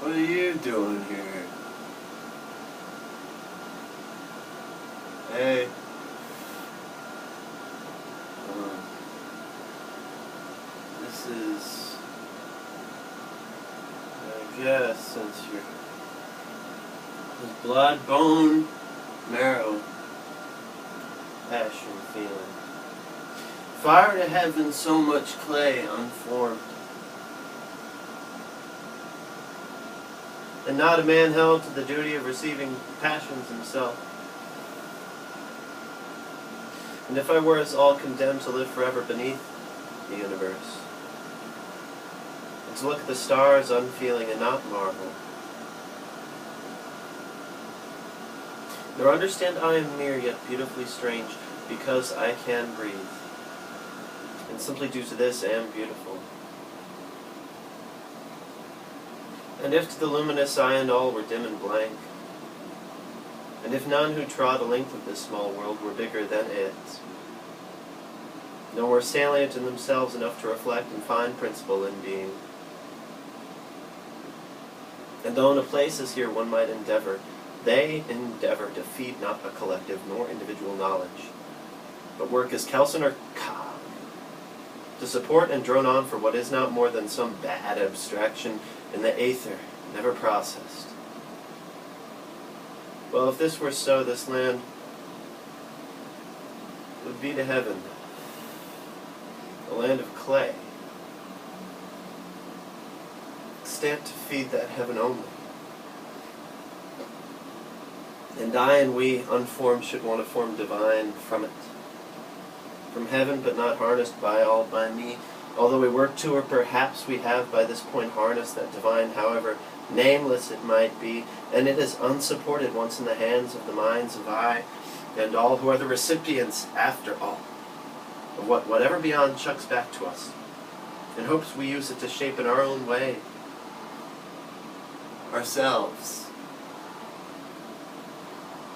What are you doing here? Hey. This is, I guess, since you're blood, bone, marrow, passion, feeling. Fire to heaven, so much clay unformed. And not a man held to the duty of receiving passions himself. And if I were as all condemned to live forever beneath the universe, and to look at the stars unfeeling and not marvel, nor understand I am mere yet beautifully strange, because I can breathe, and simply due to this am beautiful. And if to the luminous eye and all were dim and blank, and if none who trod the length of this small world were bigger than it, nor were salient in themselves enough to reflect and find principle in being, and though in a place as here one might endeavor, they endeavor to feed not a collective nor individual knowledge, but work as Kelson or Cobb, to support and drone on for what is not more than some bad abstraction in the aether, never processed. Well, if this were so, this land would be to heaven, a land of clay, extant to feed that heaven only. And I and we, unformed, should want to form divine from it. From heaven, but not harnessed by all by me, although we work to, or perhaps we have by this point harnessed that divine, however nameless it might be, and it is unsupported once in the hands of the minds of I and all who are the recipients, after all, of whatever beyond chucks back to us, in hopes we use it to shape in our own way ourselves,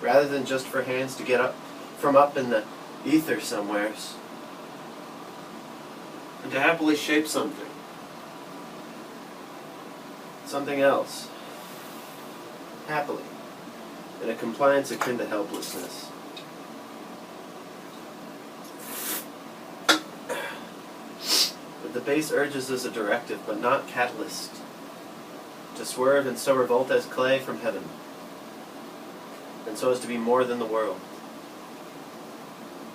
rather than just for hands to get up from up in the ether somewheres, and to happily shape something else, happily, in a compliance akin to helplessness. But the base urges as a directive, but not catalyst, to swerve and so revolt as clay from heaven, and so as to be more than the world.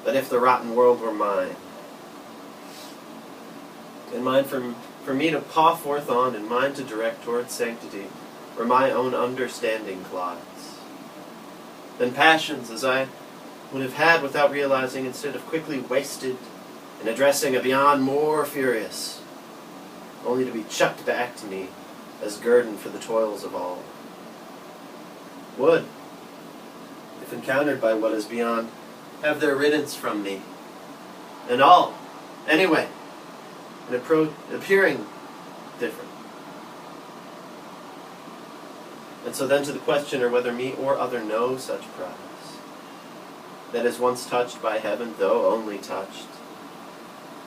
But if the rotten world were mine, and mine for me to paw forth on, and mine to direct towards sanctity, where my own understanding glides, then passions, as I would have had without realizing, instead of quickly wasted in addressing a beyond more furious, only to be chucked back to me as guerdon for the toils of all, would, if encountered by what is beyond, have their riddance from me, and all, anyway, and appearing different. And so then to the questioner whether me or other know such prize, that is once touched by heaven, though only touched.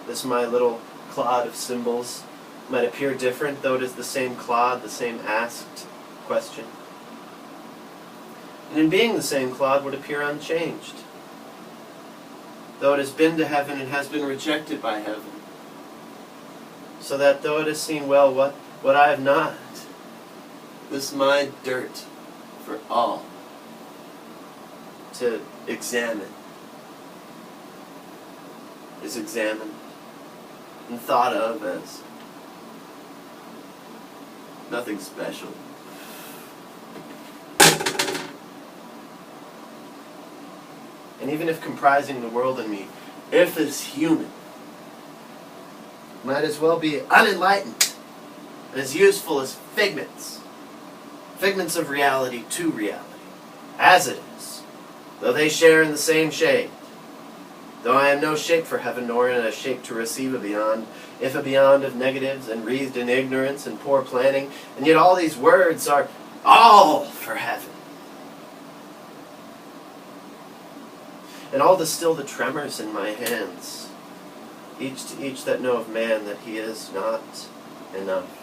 This my little clod of symbols might appear different, though it is the same clod, the same asked question. And in being the same clod would appear unchanged, though it has been to heaven and has been rejected by heaven. So that though it has seen well what I have not, this my dirt for all to examine is examined and thought of as nothing special. And even if comprising the world in me, if is human, might as well be unenlightened and as useful as figments of reality to reality, as it is, though they share in the same shade. Though I am no shape for heaven, nor in a shape to receive a beyond, if a beyond of negatives and wreathed in ignorance and poor planning, and yet all these words are all for heaven. And all distill the tremors in my hands, each to each that know of man that he is not enough.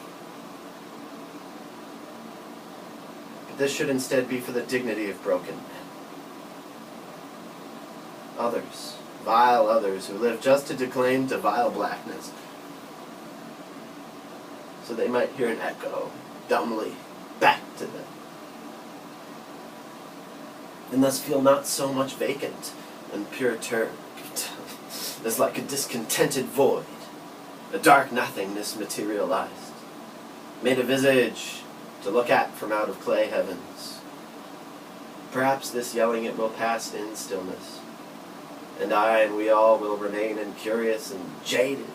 But this should instead be for the dignity of broken men. Others, vile others, who live just to declaim to vile blackness, so they might hear an echo dumbly back to them, and thus feel not so much vacant and pure term as like a discontented void, a dark nothingness materialized, made a visage to look at from out of clay heavens. Perhaps this yelling it will pass in stillness, and I and we all will remain incurious and jaded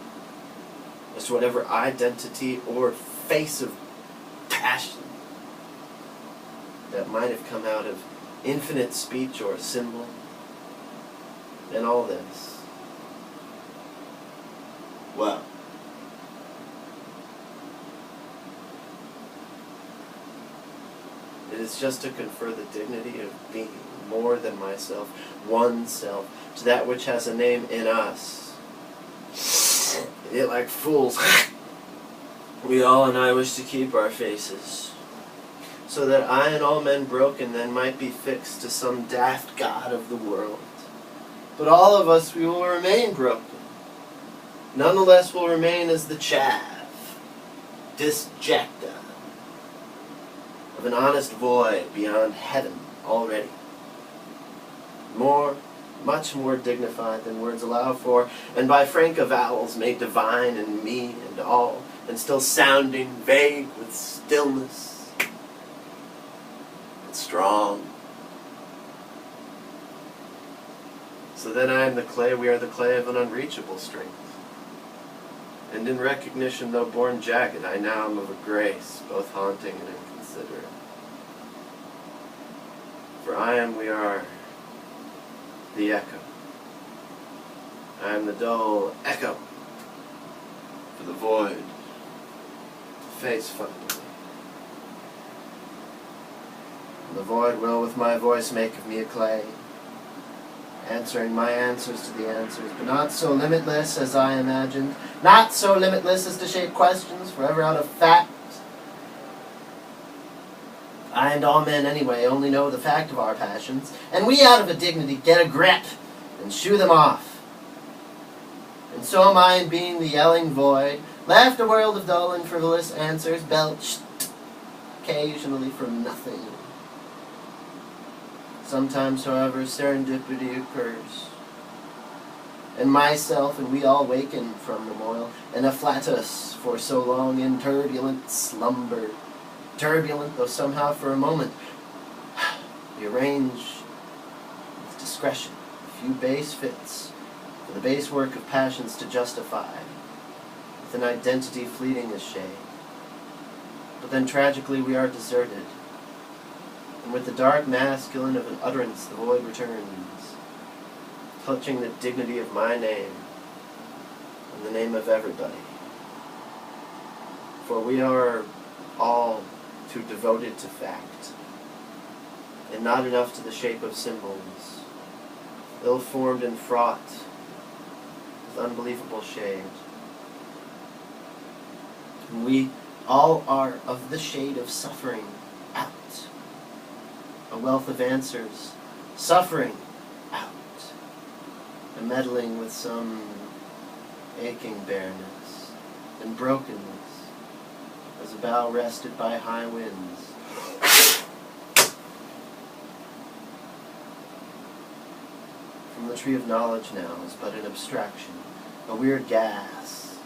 as to whatever identity or face of passion that might have come out of infinite speech or symbol. And all this, well, it is just to confer the dignity of being more than myself, oneself, to that which has a name in us. Yet like fools, we all and I wish to keep our faces, so that I and all men broken then might be fixed to some daft god of the world. But all of us, we will remain broken. Nonetheless will remain as the chaff, disjecta, of an honest void beyond heaven already. Much more dignified than words allow for, and by frank avowals made divine in me and all, and still sounding vague with stillness, but strong. So then I am the clay, we are the clay of an unreachable strength. And in recognition, though born jagged, I now am of a grace, both haunting and inconsiderate. For I am, we are, the echo. I am the dull echo for the void to face finally. And the void will with my voice make of me a clay, answering my answers to the answers, but not so limitless as I imagined, not so limitless as to shape questions forever out of fact. I and all men anyway only know the fact of our passions, and we out of a dignity get a grip and shoo them off. And so am I in being the yelling void, left a world of dull and frivolous answers, belched occasionally from nothing. Sometimes, however, serendipity occurs, and myself and we all waken from the moil, and afflatus for so long in turbulent slumber, turbulent though somehow for a moment we arrange with discretion a few base fits for the base work of passions to justify, with an identity fleeting as shade. But then tragically we are deserted, and with the dark masculine of an utterance the void returns, clutching the dignity of my name and the name of everybody. For we are all too devoted to fact, and not enough to the shape of symbols, ill-formed and fraught with unbelievable shade. And we all are of the shade of suffering out. A wealth of answers, suffering out. A meddling with some aching bareness and brokenness, as a bough rested by high winds. From the tree of knowledge now is but an abstraction, a weird gas,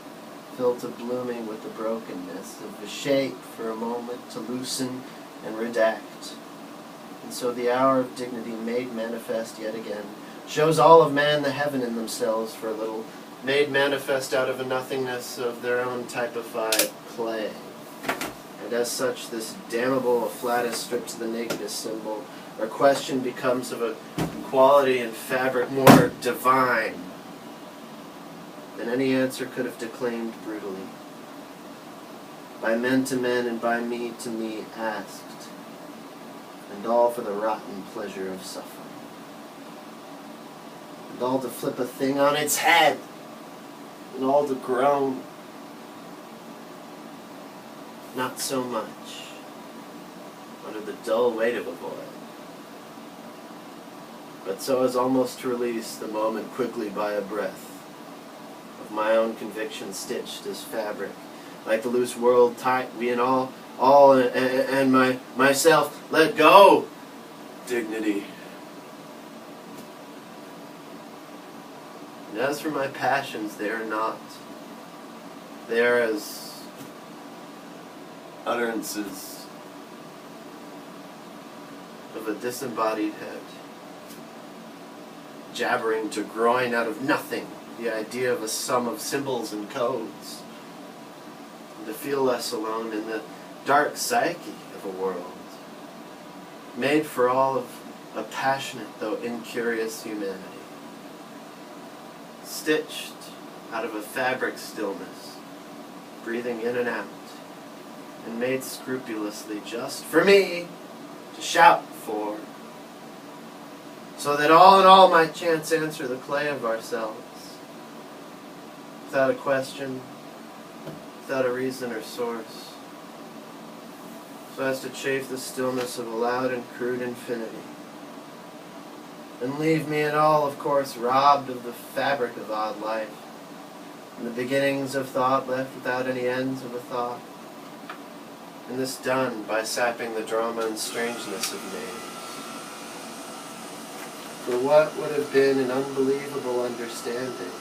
filled to blooming with the brokenness of the shape for a moment to loosen and redact. And so the hour of dignity made manifest yet again shows all of man the heaven in themselves for a little, made manifest out of a nothingness of their own typified clay. And as such, this damnable afflatus stripped to the nakedest symbol, our question becomes of a quality and fabric more divine than any answer could have declaimed brutally. By men to men and by me to me asked, and all for the rotten pleasure of suffering. And all to flip a thing on its head, and all to groan. Not so much under the dull weight of a void, but so as almost to release the moment quickly by a breath of my own conviction stitched as fabric, like the loose world tight we and all and myself let go. Dignity. And as for my passions, they are not. They are as utterances of a disembodied head, jabbering to groin out of nothing the idea of a sum of symbols and codes, and to feel less alone in the dark psyche of a world made for all of a passionate though incurious humanity, stitched out of a fabric stillness, breathing in and out, and made scrupulously just for me to shout for, so that all in all might chance answer the clay of ourselves, without a question, without a reason or source, so as to chafe the stillness of a loud and crude infinity, and leave me and all, of course, robbed of the fabric of odd life, and the beginnings of thought left without any ends of a thought, and this done by sapping the drama and strangeness of names. For what would have been an unbelievable understanding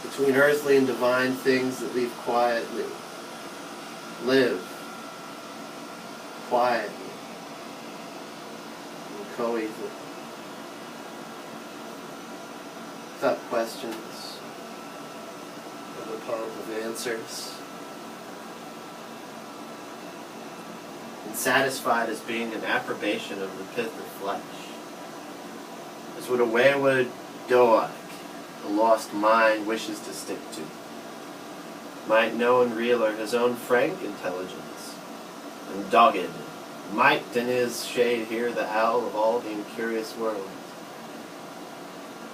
between earthly and divine things that live quietly, and coeval, without questions or the pomp of answers, and satisfied as being an approbation of the pith of flesh, as what a wayward dog, a lost mind wishes to stick to, might know and reeler his own frank intelligence, and dogged, might in his shade hear the howl of all the incurious world,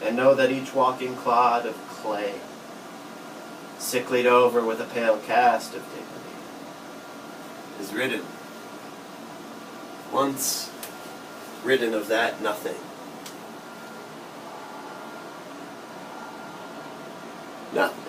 and know that each walking clod of clay, sicklied over with a pale cast of dignity, is ridden, once ridden of that nothing. Nothing.